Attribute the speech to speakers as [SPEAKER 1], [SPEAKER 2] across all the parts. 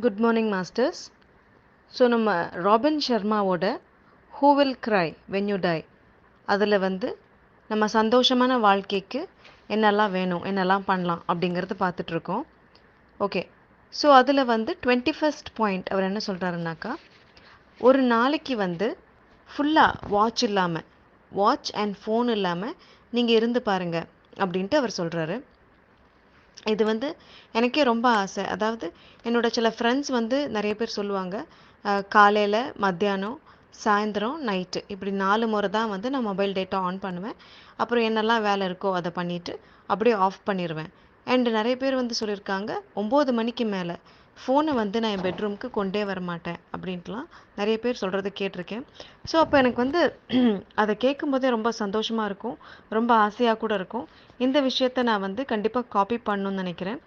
[SPEAKER 1] Good morning masters. So நம்ம Robin ஷர்மாவோட who will cry when you die அதில் வந்து நம்ம சந்தோஷமான வாழ்க்கைக்கு என்னெல்லாம் வேணும், என்னெல்லாம் பண்ணலாம் அப்படிங்கிறது பார்த்துட்ருக்கோம். ஓகே, ஸோ அதில் வந்து 21st பாயிண்ட் அவர் என்ன சொல்கிறாருனாக்கா, ஒரு நாளைக்கு வந்து ஃபுல்லாக வாட்ச் இல்லாமல், வாட்ச் அண்ட் ஃபோன் இல்லாமல் நீங்கள் இருந்து பாருங்கள் அப்படின்ட்டு அவர் சொல்கிறாரு. இது வந்து எனக்கே ரொம்ப ஆசை. அதாவது என்னோட சில ஃப்ரெண்ட்ஸ் வந்து நிறைய பேர் சொல்லுவாங்க, காலையில், மத்தியானம், சாயந்தரம், நைட்டு இப்படி 4 முறை தான் வந்து நான் மொபைல் டேட்டா ஆன் பண்ணுவேன். அப்புறம் என்னெல்லாம் வேலை இருக்கோ அதை பண்ணிவிட்டு அப்படியே ஆஃப் பண்ணிடுவேன். அண்ட் நிறைய பேர் வந்து சொல்லியிருக்காங்க, 9 மணிக்கு மேலே ஃபோனை வந்து நான் என் பெட்ரூமுக்கு கொண்டே வர மாட்டேன் அப்படின்ட்டுலாம் நிறைய பேர் சொல்கிறத கேட்டிருக்கேன். ஸோ அப்போ எனக்கு வந்து அதை கேட்கும்போதே ரொம்ப சந்தோஷமாக இருக்கும், ரொம்ப ஆசையாக கூட இருக்கும். இந்த விஷயத்த நான் வந்து கண்டிப்பாக காப்பி பண்ணணும்னு நினைக்கிறேன்.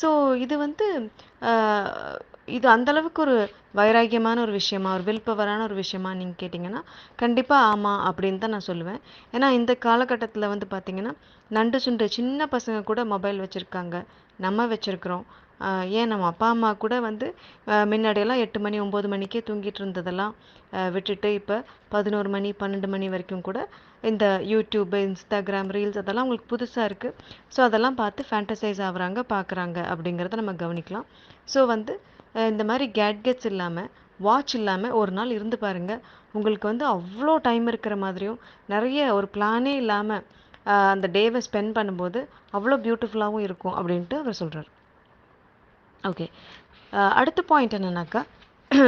[SPEAKER 1] ஸோ இது வந்து ஆஹ், இது அந்தளவுக்கு ஒரு வைராக்கியமான ஒரு விஷயமா, ஒரு வில் பவரான ஒரு விஷயமா நீங்கள் கேட்டிங்கன்னா கண்டிப்பாக ஆமாம் அப்படின்னு தான் நான் சொல்லுவேன். ஏன்னா இந்த காலகட்டத்தில் வந்து பார்த்திங்கன்னா நண்டு சுண்டு சின்ன பசங்க கூட மொபைல் வச்சுருக்காங்க, நம்ம வச்சுருக்குறோம். ஏன் நம்ம அப்பா அம்மா கூட வந்து முன்னாடியெல்லாம் 8 மணி 9 மணிக்கே தூங்கிட்டு இருந்ததெல்லாம் விட்டுட்டு இப்போ 11 மணி 12 மணி வரைக்கும் கூட இந்த யூடியூப், இன்ஸ்டாகிராம், ரீல்ஸ் அதெல்லாம் உங்களுக்கு புதுசாக இருக்குது. ஸோ அதெல்லாம் பார்த்து ஃபேண்டசைஸ் ஆகுறாங்க, பார்க்குறாங்க அப்படிங்கிறத நம்ம கவனிக்கலாம். ஸோ வந்து இந்த மாதிரி கேட்கெட்ஸ் இல்லாமல், வாட்ச் இல்லாமல் ஒரு நாள் இருந்து பாருங்கள். உங்களுக்கு வந்து அவ்வளோ டைம் இருக்கிற மாதிரியும், நிறைய ஒரு பிளானே இல்லாமல் அந்த டேவை ஸ்பெண்ட் பண்ணும்போது அவ்வளோ பியூட்டிஃபுல்லாகவும் இருக்கும் அப்படின்ட்டு அவர் சொல்கிறார். ஓகே, அடுத்த பாயிண்ட் என்னன்னாக்கா,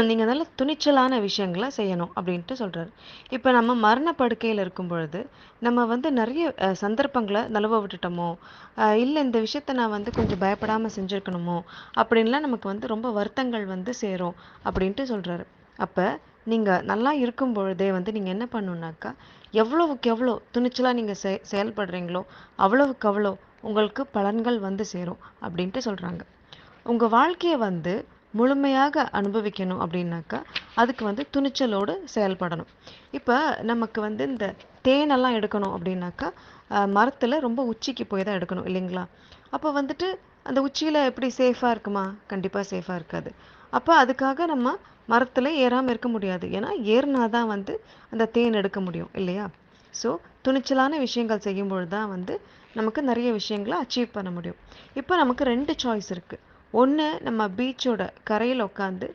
[SPEAKER 1] நீங்கள் நல்ல துணிச்சலான விஷயங்களை செய்யணும் அப்படின்ட்டு சொல்கிறாரு. இப்போ நம்ம மரண படுக்கையில் இருக்கும் பொழுது நம்ம வந்து நிறைய சந்தர்ப்பங்களை நழுவ விட்டுட்டோமோ, இல்லை இந்த விஷயத்த நான் வந்து கொஞ்சம் பயப்படாமல் செஞ்சுருக்கணுமோ அப்படின்லாம் நமக்கு வந்து ரொம்ப வருத்தங்கள் வந்து சேரும் அப்படின்ட்டு சொல்கிறாரு. அப்போ நீங்கள் நல்லா இருக்கும் பொழுதே வந்து நீங்கள் என்ன பண்ணணுன்னாக்கா, எவ்வளவுக்கு எவ்வளோ துணிச்சலாக நீங்கள் செயல்படுறீங்களோ அவ்வளவுக்கு அவ்வளோ உங்களுக்கு பலன்கள் வந்து சேரும் அப்படின்ட்டு சொல்கிறாங்க. உங்கள் வாழ்க்கையை வந்து முழுமையாக அனுபவிக்கணும் அப்படின்னாக்கா அதுக்கு வந்து துணிச்சலோடு செயல்படணும். இப்போ நமக்கு வந்து இந்த தேனெல்லாம் எடுக்கணும் அப்படின்னாக்கா மரத்தில் ரொம்ப உச்சிக்கு போய் தான் எடுக்கணும் இல்லைங்களா? அப்போ வந்துட்டு அந்த உச்சியில் எப்படி சேஃபாக இருக்குமா? கண்டிப்பாக சேஃபாக இருக்காது. அப்போ அதுக்காக நம்ம மரத்தில் ஏறாமல் இருக்க முடியாது. ஏன்னா ஏறினா தான் வந்து அந்த தேன் எடுக்க முடியும் இல்லையா? ஸோ துணிச்சலான விஷயங்கள் செய்யும்பொழுது தான் வந்து நமக்கு நிறைய விஷயங்களை அச்சீவ் பண்ண முடியும். இப்போ நமக்கு 2 சாய்ஸ் இருக்குது. ஒன்று, நம்ம பீச்சோட கரையில் உட்காந்து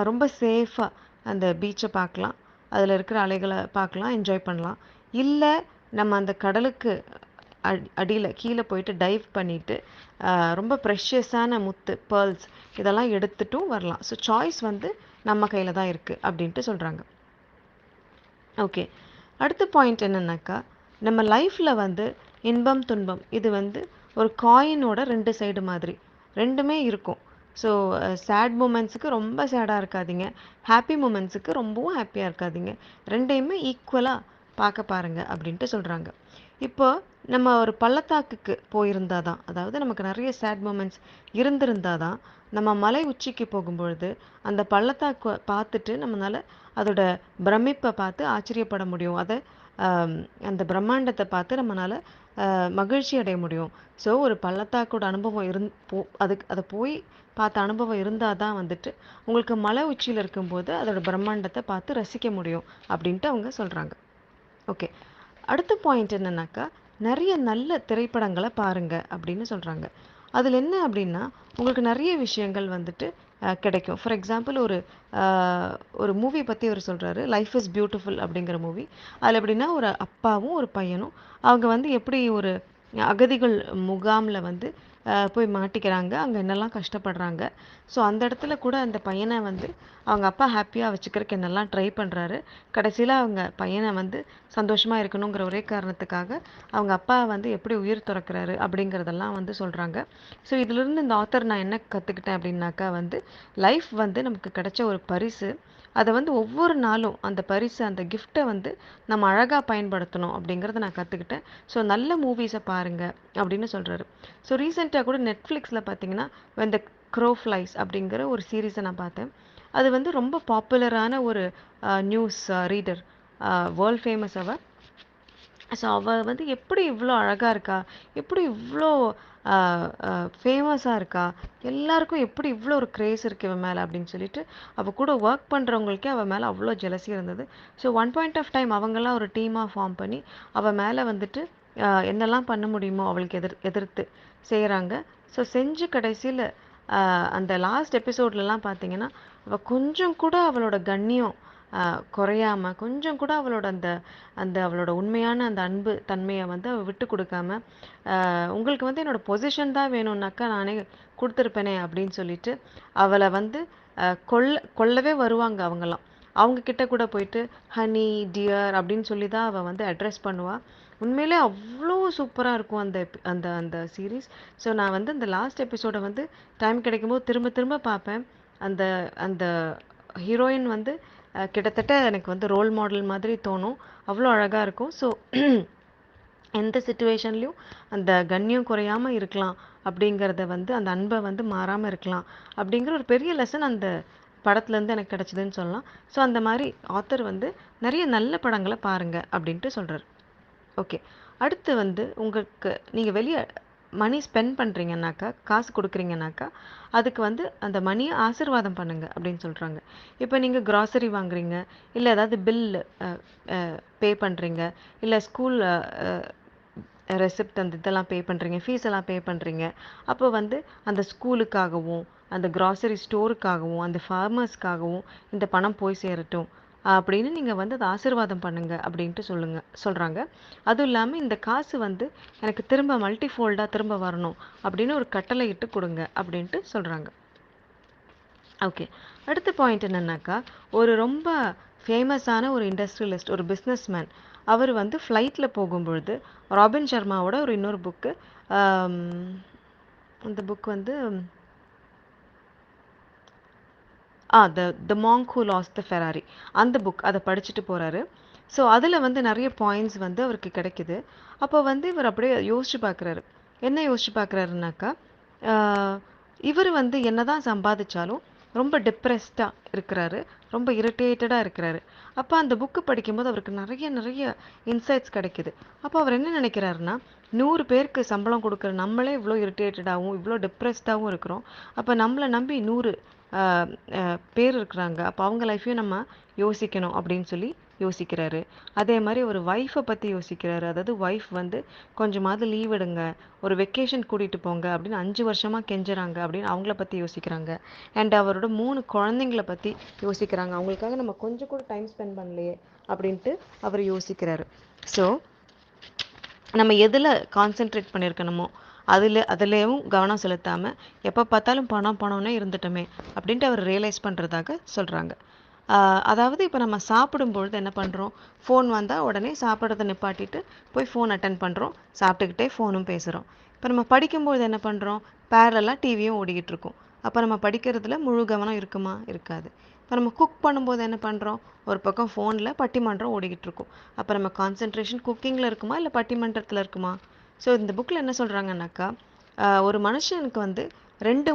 [SPEAKER 1] ரொம்ப சேஃபாக அந்த பீச்சை பார்க்கலாம், அதில் இருக்கிற அலைகளை பார்க்கலாம், என்ஜாய் பண்ணலாம். இல்லை நம்ம அந்த கடலுக்கு அடியில் கீழே போயிட்டு டைவ் பண்ணிவிட்டு ரொம்ப ப்ரெஷியஸான முத்து, பேர்ல்ஸ் இதெல்லாம் எடுத்துட்டும் வரலாம். ஸோ சாய்ஸ் வந்து நம்ம கையில் தான் இருக்குது அப்படின்ட்டு சொல்கிறாங்க. ஓகே, அடுத்த பாயிண்ட் என்னன்னாக்கா, நம்ம லைஃப்பில் வந்து இன்பம் துன்பம் இது வந்து ஒரு காயினோட 2 சைடு மாதிரி, ரெண்டுமே இருக்கும். ஸோ சேட் மூமெண்ட்ஸுக்கு ரொம்ப சேடாக இருக்காதீங்க, ஹாப்பி மூமெண்ட்ஸுக்கு ரொம்பவும் ஹாப்பியாக இருக்காதீங்க, ரெண்டையுமே ஈக்குவலாக பார்க்க பாருங்கள் அப்படின்ட்டு சொல்கிறாங்க. இப்போ நம்ம ஒரு பள்ளத்தாக்குக்கு போயிருந்தால் தான், அதாவது நமக்கு நிறைய சேட் மூமெண்ட்ஸ் இருந்திருந்தால் தான் நம்ம மலை உச்சிக்கு போகும்பொழுது அந்த பள்ளத்தாக்கு பார்த்துட்டு நம்மளால் அதோட பிரமிப்பை பார்த்து ஆச்சரியப்பட முடியும். அதை அந்த பிரம்மாண்டத்தை பார்த்து நம்மளால் மகிழ்ச்சி அடைய முடியும். ஸோ ஒரு பள்ளத்தாக்கோட அனுபவம் அதுக்கு அதை போய் பார்த்த அனுபவம் இருந்தால் தான் வந்துட்டு உங்களுக்கு மலை உச்சியில் இருக்கும்போது அதோட பிரம்மாண்டத்தை பார்த்து ரசிக்க முடியும் அப்படின்ட்டு அவங்க சொல்கிறாங்க. ஓகே, அடுத்த பாயிண்ட் என்னன்னாக்கா, நிறைய நல்ல திரைப்படங்களை பாருங்க அப்படின்னு சொல்கிறாங்க. அதில் என்ன அப்படின்னா உங்களுக்கு நிறைய விஷயங்கள் வந்துட்டு கிடைக்கும். ஃபார் எக்ஸாம்பிள் ஒரு மூவி பற்றி அவர் சொல்கிறாரு, லைஃப் இஸ் பியூட்டிஃபுல் அப்படிங்கிற மூவி. அதில் எப்படின்னா ஒரு அப்பாவும் ஒரு பையனும் அவங்க வந்து எப்படி ஒரு அகதிகள் முகாமில் வந்து போய் மாட்டிக்கிறாங்க, அங்கே என்னெல்லாம் கஷ்டப்படுறாங்க. ஸோ அந்த இடத்துல கூட அந்த பையனை வந்து அவங்க அப்பா ஹாப்பியாக வச்சுக்கிறதுக்கு என்னெல்லாம் ட்ரை பண்ணுறாரு. கடைசியில் அவங்க பையனை வந்து சந்தோஷமாக இருக்கணுங்கிற ஒரே காரணத்துக்காக அவங்க அப்பா வந்து எப்படி உயிர் துறக்கிறாரு அப்படிங்கிறதெல்லாம் வந்து சொல்கிறாங்க. ஸோ இதிலிருந்து இந்த ஆத்தர் நான் என்ன கற்றுக்கிட்டேன் அப்படின்னாக்கா வந்து லைஃப் வந்து நமக்கு கிடைச்ச ஒரு பரிசு. அதை வந்து ஒவ்வொரு நாளும் அந்த பரிசு, அந்த கிஃப்ட்டை வந்து நம்ம அழகாக பயன்படுத்தணும் அப்படிங்கிறத நான் கற்றுக்கிட்டேன். ஸோ நல்ல மூவிஸை பாருங்கள் அப்படின்னு சொல்கிறாரு. ஸோ ரீசெண்டாக கூட நெட்ஃப்ளிக்ஸில் பார்த்தீங்கன்னா இந்த க்ரோ ஃப்ளைஸ் அப்படிங்கிற ஒரு சீரீஸை நான் பார்த்தேன். அது வந்து ரொம்ப பாப்புலரான ஒரு நியூஸ் ரீடர், வேர்ல்ட் ஃபேமஸ் அவ. ஸோ அவள் வந்து எப்படி இவ்வளோ அழகாக இருக்கா, எப்படி இவ்வளோ ஃபேமஸாக இருக்கா, எல்லாருக்கும் எப்படி இவ்வளோ ஒரு கிரேஸ் இருக்குது இவன் மேலே அப்படின்னு சொல்லிட்டு அவள் கூட ஒர்க் பண்ணுறவங்களுக்கே அவள் மேலே அவ்வளோ ஜெலசி இருந்தது. So one point of time அவங்கெல்லாம் ஒரு டீமாக ஃபார்ம் பண்ணி அவள் மேலே வந்துட்டு என்னெல்லாம் பண்ண முடியுமோ அவளுக்கு எதிர்த்து செய்கிறாங்க. ஸோ செஞ்சு கடைசியில் அந்த லாஸ்ட் எபிசோட்லலாம் பார்த்தீங்கன்னா அவள் கொஞ்சம் கூட அவளோட கண்ணியம் குறையாம கொஞ்சம் கூட அவளோட அந்த அந்த அவளோட உண்மையான அந்த அன்பு தன்மையை வந்து அவள் விட்டு கொடுக்காம உங்களுக்கு வந்து என்னோட பொசிஷன் தான் வேணும்னாக்கா நானே கொடுத்துருப்பேனே அப்படின்னு சொல்லிட்டு அவளை வந்து கொல்லவே வருவாங்க அவங்கெல்லாம். அவங்க கிட்ட கூட போயிட்டு ஹனி டியர் அப்படின்னு சொல்லி தான் அவள் வந்து அட்ரஸ் பண்ணுவா. உண்மையிலே அவ்வளோ சூப்பராக இருக்கும் அந்த அந்த அந்த சீரீஸ். ஸோ நான் வந்து அந்த லாஸ்ட் எபிசோடை வந்து டைம் கிடைக்கும்போது திரும்ப திரும்ப பார்ப்பேன். அந்த அந்த ஹீரோயின் வந்து கிட்டத்தட்ட எனக்கு வந்து ரோல் மாடல் மாதிரி தோணும். அவ்வளோ அழகாக இருக்கும். ஸோ எந்த சுச்சுவேஷன்லையும் அந்த கண்ணியம் குறையாமல் இருக்கலாம் அப்படிங்கிறத வந்து அந்த அன்பை வந்து மாறாமல் இருக்கலாம் அப்படிங்கிற ஒரு பெரிய லெசன் அந்த படத்துலேருந்து எனக்கு கிடச்சிதுன்னு சொல்லலாம். ஸோ அந்த மாதிரி ஆத்தர் வந்து நிறைய நல்ல படங்களை பாருங்க அப்படின்ட்டு சொல்கிறார். ஓகே, அடுத்து வந்து உங்களுக்கு நீங்கள் வெளியே மணி ஸ்பெண்ட் பண்ணுறீங்கன்னாக்கா, காசு கொடுக்குறீங்கனாக்கா அதுக்கு வந்து அந்த மணியை ஆசீர்வாதம் பண்ணுங்க அப்படின்னு சொல்கிறாங்க. இப்போ நீங்கள் கிராசரி வாங்குறீங்க, இல்லை ஏதாவது பில் பே பண்ணுறீங்க, இல்லை ஸ்கூல் ரெசிப்ட் அந்த இதெல்லாம் பே பண்ணுறீங்க, ஃபீஸ் எல்லாம் பே பண்ணுறீங்க. அப்போ வந்து அந்த ஸ்கூலுக்காகவும் அந்த கிராசரி ஸ்டோருக்காகவும் அந்த ஃபார்மர்ஸ்க்காகவும் இந்த பணம் போய் சேரட்டும் அப்படின்னு நீங்கள் வந்து அதை ஆசீர்வாதம் பண்ணுங்க அப்படின்ட்டு சொல்கிறாங்க. அதுவும் இல்லாமல் இந்த காசு வந்து எனக்கு திரும்ப மல்டிஃபோல்டாக திரும்ப வரணும் அப்படின்னு ஒரு கட்டளை இட்டு கொடுங்க அப்படின்ட்டு சொல்கிறாங்க. ஓகே, அடுத்த பாயிண்ட் என்னன்னாக்கா, ஒரு ரொம்ப ஃபேமஸான ஒரு இண்டஸ்ட்ரியலிஸ்ட், ஒரு பிஸ்னஸ்மேன், அவர் வந்து ஃப்ளைட்டில் போகும்பொழுது ராபின் சர்மாவோட ஒரு இன்னொரு புக்கு, அந்த புக் வந்து த Monk who lost the Ferrari, அந்த புக் அதை படிச்சுட்டு போகிறாரு. ஸோ அதில் வந்து நிறைய பாயிண்ட்ஸ் வந்து அவருக்கு கிடைக்குது. அப்போ வந்து இவர் அப்படியே யோசிச்சு பார்க்குறாரு. என்ன யோசிச்சு பார்க்குறாருனாக்கா, இவர் வந்து என்னதான் சம்பாதிச்சாலும் ரொம்ப டிப்ரெஸ்டாக இருக்கிறாரு, ரொம்ப இரிட்டேட்டடாக இருக்கிறாரு. அப்போ அந்த புக்கு படிக்கும்போது அவருக்கு நிறைய நிறைய இன்சைட்ஸ் கிடைக்குது. அப்போ அவர் என்ன நினைக்கிறாருன்னா, 100 பேருக்கு சம்பளம் கொடுக்குற நம்மளே இவ்வளோ இரிட்டேட்டடாகவும் இவ்வளோ டிப்ரெஸ்டாகவும் இருக்கிறோம். அப்போ நம்மளை நம்பி 100 பேர் இருக்கிறாங்க. அப்போ அவங்க லைஃப்பையும் நம்ம யோசிக்கணும் அப்படின்னு சொல்லி யோசிக்கிறாரு. அதே மாதிரி ஒரு ஒய்ஃபை பற்றி யோசிக்கிறாரு. அதாவது ஒய்ஃப் வந்து கொஞ்சமாவது லீவ் எடுங்க, ஒரு வெக்கேஷன் கூட்டிகிட்டு போங்க அப்படின்னு 5 வருஷமாக கெஞ்சுறாங்க அப்படின்னு அவங்கள பற்றி யோசிக்கிறாங்க. அண்ட் அவரோட 3 குழந்தைங்கள பற்றி யோசிக்கிறாங்க. அவங்களுக்காக நம்ம கொஞ்சம் கூட டைம் ஸ்பெண்ட் பண்ணலையே அப்படின்ட்டு அவர் யோசிக்கிறாரு. ஸோ நம்ம எதில் கான்சென்ட்ரேட் பண்ணியிருக்கணுமோ அதுலேயும் கவனம் செலுத்தாமல் எப்போ பார்த்தாலும் பணம்னே இருந்துட்டோமே அப்படின்ட்டு அவர் ரியலைஸ் பண்ணுறதாக சொல்கிறாங்க. அதாவது இப்போ நம்ம சாப்பிடும்பொழுது என்ன பண்ணுறோம், ஃபோன் வந்தால் உடனே சாப்பிட்றத நிப்பாட்டிட்டு போய் ஃபோன் அட்டன் பண்ணுறோம், சாப்பிட்டுக்கிட்டே ஃபோனும் பேசுகிறோம். இப்போ நம்ம படிக்கும்பொழுது என்ன பண்ணுறோம், பேரலாக டிவியும் ஓடிக்கிட்டு இருக்கோம். அப்போ நம்ம படிக்கிறதுல முழு கவனம் இருக்குமா, இருக்காது. இப்போ நம்ம குக் பண்ணும்போது என்ன பண்ணுறோம், ஒரு பக்கம் ஃபோனில் பட்டிமன்றம் ஓடிக்கிட்டு இருக்கும். அப்போ நம்ம கான்சென்ட்ரேஷன் குக்கிங்கில் இருக்குமா இல்லை பட்டிமன்றத்தில் இருக்குமா? ஸோ இந்த புக்கில் என்ன சொல்கிறாங்கன்னாக்கா, ஒரு மனுஷனுக்கு வந்து 2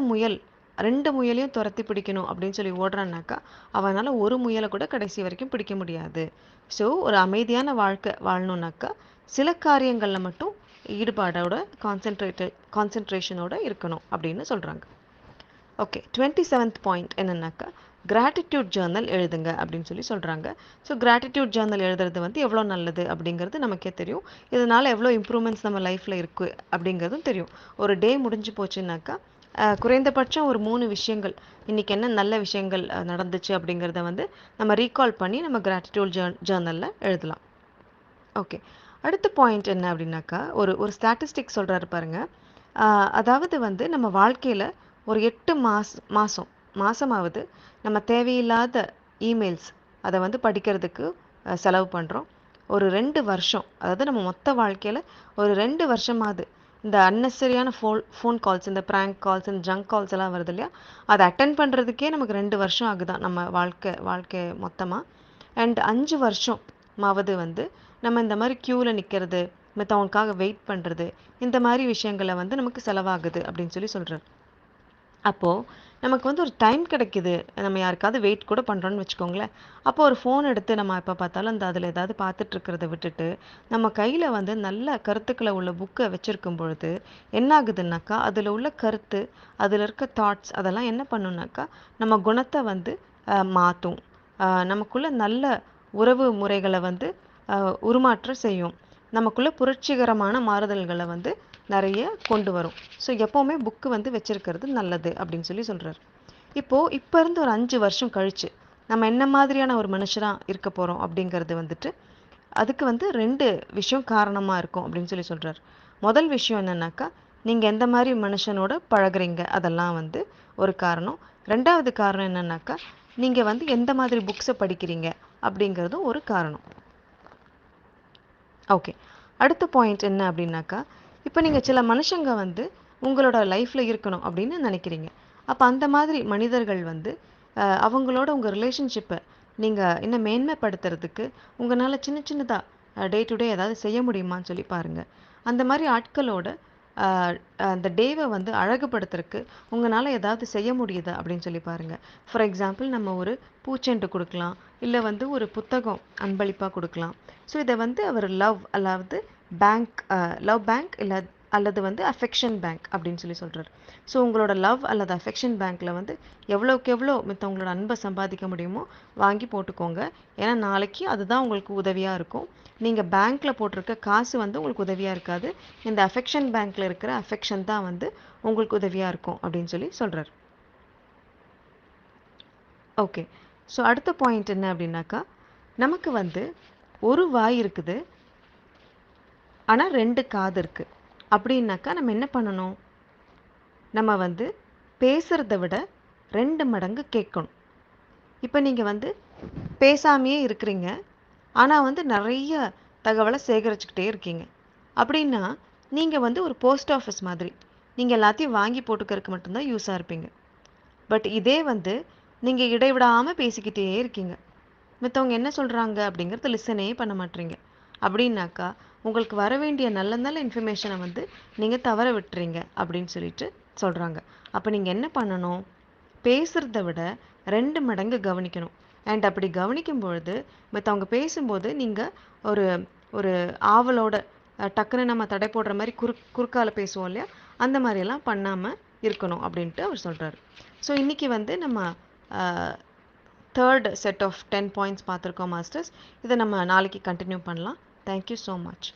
[SPEAKER 1] முயலையும் துரத்தி பிடிக்கணும் அப்படின்னு சொல்லி ஓடுறான்னாக்கா அவனால் ஒரு முயலை கூட கடைசி வரைக்கும் பிடிக்க முடியாது. ஸோ ஒரு அமைதியான வாழ்க்கை வாழணுன்னாக்கா சில காரியங்களில் மட்டும் ஈடுபாடோட கான்சென்ட்ரேஷனோட இருக்கணும் அப்படின்னு சொல்கிறாங்க. ஓகே, 27th பாயிண்ட் என்னன்னாக்கா, கிராட்டிடியூட் ஜேர்னல் எழுதுங்க அப்படின்னு சொல்லி சொல்கிறாங்க. ஸோ கிராட்டிடியூட் ஜேர்னல் எழுதுறது வந்து எவ்வளோ நல்லது அப்படிங்கிறது நமக்கே தெரியும். இதனால் எவ்வளோ இம்ப்ரூவ்மெண்ட்ஸ் நம்ம லைஃப்பில் இருக்குது அப்படிங்கிறதும் தெரியும். ஒரு டே முடிஞ்சு போச்சுன்னாக்கா குறைந்தபட்சம் ஒரு 3 விஷயங்கள், இன்றைக்கி என்ன நல்ல விஷயங்கள் நடந்துச்சு அப்படிங்கிறத வந்து நம்ம ரீகால் பண்ணி நம்ம கிராட்டிடியூட் ஜேர்னலில் எழுதலாம். ஓகே, அடுத்த பாயிண்ட் என்ன அப்படின்னாக்கா, ஒரு ஸ்டாட்டிஸ்டிக் சொல்கிறாரு பாருங்க. அதாவது வந்து நம்ம வாழ்க்கையில் ஒரு 8 மாதமாவது நம்ம தேவையில்லாத இமெயில்ஸ் அதை வந்து படிக்கிறதுக்கு செலவு பண்ணுறோம். ஒரு 2 வருஷம், அதாவது நம்ம மொத்த வாழ்க்கையில் ஒரு 2 வருஷமாவது இந்த அன்னெசரியான ஃபோன் கால்ஸ், இந்த ப்ராங்க் கால்ஸ், இந்த ஜங்க் கால்ஸ் எல்லாம் வருது இல்லையா, அதை அட்டன் பண்ணுறதுக்கே நமக்கு 2 வருஷம் ஆகுதான் நம்ம வாழ்க்கை மொத்தமாக. அண்ட் 5 வருஷமாவது வந்து நம்ம இந்த மாதிரி க்யூவில் நிற்கிறது, மற்றவங்களுக்காக வெயிட் பண்ணுறது, இந்த மாதிரி விஷயங்களை வந்து நமக்கு செலவாகுது அப்படின்னு சொல்லி சொல்கிறார். அப்போது நமக்கு வந்து ஒரு டைம் கிடைக்குது, நம்ம யாருக்காவது வெயிட் கூட பண்ணுறோன்னு வச்சுக்கோங்களேன். அப்போ ஒரு ஃபோன் எடுத்து நம்ம எப்போ பார்த்தாலும் அந்த அதில் ஏதாவது பார்த்துட்டு இருக்கிறத விட்டுட்டு, நம்ம கையில் வந்து நல்ல கருத்துக்களை உள்ள புக்கை வச்சுருக்கும் பொழுது என்ன ஆகுதுன்னாக்கா, அதில் உள்ள கருத்து, அதில் இருக்க தாட்ஸ் அதெல்லாம் என்ன பண்ணுனாக்கா, நம்ம குணத்தை வந்து மாற்றும். நமக்குள்ள நல்ல உறவு முறைகளை வந்து உருமாற்றம் செய்யும். நமக்குள்ள புரட்சிகரமான மாறுதல்களை வந்து நிறைய கொண்டு வரும். ஸோ எப்போவுமே புக்கு வந்து வச்சிருக்கிறது நல்லது அப்படின்னு சொல்கிறார். இப்போ இருந்து ஒரு 5 வருஷம் கழிச்சு நம்ம என்ன மாதிரியான ஒரு மனுஷராக இருக்க போகிறோம் அப்படிங்கிறது வந்துட்டு அதுக்கு வந்து 2 விஷயம் காரணமாக இருக்கும் அப்படின்னு சொல்கிறார். முதல் விஷயம் என்னன்னாக்கா, நீங்கள் எந்த மாதிரி மனுஷனோட பழகுறீங்க அதெல்லாம் வந்து ஒரு காரணம். 2வது காரணம் என்னன்னாக்கா, நீங்கள் வந்து எந்த மாதிரி புக்ஸை படிக்கிறீங்க அப்படிங்கிறதும் ஒரு காரணம். ஓகே, அடுத்த பாயிண்ட் என்ன அப்படின்னாக்கா, இப்போ நீங்கள் சில மனுஷங்க வந்து உங்களோட லைஃப்பில் இருக்கணும் அப்படின்னு நினைக்கிறீங்க. அப்போ அந்த மாதிரி மனிதர்கள் வந்து அவங்களோட உங்கள் ரிலேஷன்ஷிப்பை நீங்கள் இன்னும் மேன்மைப்படுத்துறதுக்கு உங்களால் சின்ன சின்னதாக டே டு டே ஏதாவது செய்ய முடியுமான்னு சொல்லி பாருங்கள். அந்த மாதிரி ஆட்களோட அந்த டேவை வந்து அழகுபடுத்துறதுக்கு உங்களால் ஏதாவது செய்ய முடியுதா அப்படின்னு சொல்லி பாருங்கள். ஃபார் எக்ஸாம்பிள், நம்ம ஒரு பூச்செண்டு கொடுக்கலாம், இல்லை வந்து ஒரு புத்தகம் அன்பளிப்பாக கொடுக்கலாம். ஸோ இதை வந்து அவர் அதாவது லவ் பேங்க் இல்லை அல்லது வந்து அஃபெக்ஷன் பேங்க் அப்படின்னு சொல்கிறார். ஸோ உங்களோட லவ் அல்லது அஃபெக்ஷன் பேங்க்கில் வந்து எவ்வளோக்கு எவ்வளோ உங்களோட அன்பை சம்பாதிக்க முடியுமோ வாங்கி போட்டுக்கோங்க. ஏன்னா நாளைக்கு அதுதான் உங்களுக்கு உதவியாக இருக்கும். நீங்கள் பேங்க்கில் போட்டிருக்க காசு வந்து உங்களுக்கு உதவியாக இருக்காது. இந்த அஃபெக்ஷன் பேங்க்கில் இருக்கிற அஃபெக்ஷன் தான் வந்து உங்களுக்கு உதவியாக இருக்கும் அப்படின்னு சொல்கிறார். ஓகே, ஸோ அடுத்த பாயிண்ட் என்ன அப்படின்னாக்கா, நமக்கு வந்து ஒரு வாய் இருக்குது, ஆனால் 2 காது இருக்குது. அப்படின்னாக்கா நம்ம என்ன பண்ணணும்? நம்ம வந்து பேசுகிறத விட 2 மடங்கு கேட்கணும். இப்போ நீங்கள் வந்து பேசாமையே இருக்கிறீங்க, ஆனால் வந்து நிறைய தகவலை சேகரிச்சுக்கிட்டே இருக்கீங்க. அப்படின்னா நீங்கள் வந்து ஒரு போஸ்ட் ஆஃபீஸ் மாதிரி, நீங்கள் எல்லாத்தையும் வாங்கி போட்டுக்கிறதுக்கு மட்டும்தான் யூஸாக இருப்பீங்க. பட் இதே வந்து நீங்கள் இடைவிடாமல் பேசிக்கிட்டே இருக்கீங்க, மற்றவங்க என்ன சொல்கிறாங்க அப்படிங்கிறது லிசனே பண்ண மாட்டீங்க. அப்படின்னாக்கா உங்களுக்கு வர வேண்டிய நல்ல நல்ல இன்ஃபர்மேஷனை வந்து நீங்கள் தவற விட்டுறீங்க அப்படின்னு சொல்கிறாங்க. அப்போ நீங்கள் என்ன பண்ணணும்? பேசுகிறத விட 2 மடங்கு கவனிக்கணும். அண்ட் அப்படி கவனிக்கும் பொழுது மற்றவங்க பேசும்போது நீங்கள் ஒரு ஒரு ஆவலோட டக்குன்னு நம்ம தடை போடுற மாதிரி குறுக்கால பேசுவோம் இல்லையா, அந்த மாதிரியெல்லாம் பண்ணாமல் இருக்கணும் அப்படின்ட்டு அவர் சொல்கிறாரு. ஸோ இன்றைக்கி வந்து நம்ம தேர்ட் செட் ஆஃப் 10 பாயிண்ட்ஸ் பார்த்துருக்கோம் மாஸ்டர்ஸ். இதை நம்ம நாளைக்கு கண்டினியூ பண்ணலாம். Thank you so much.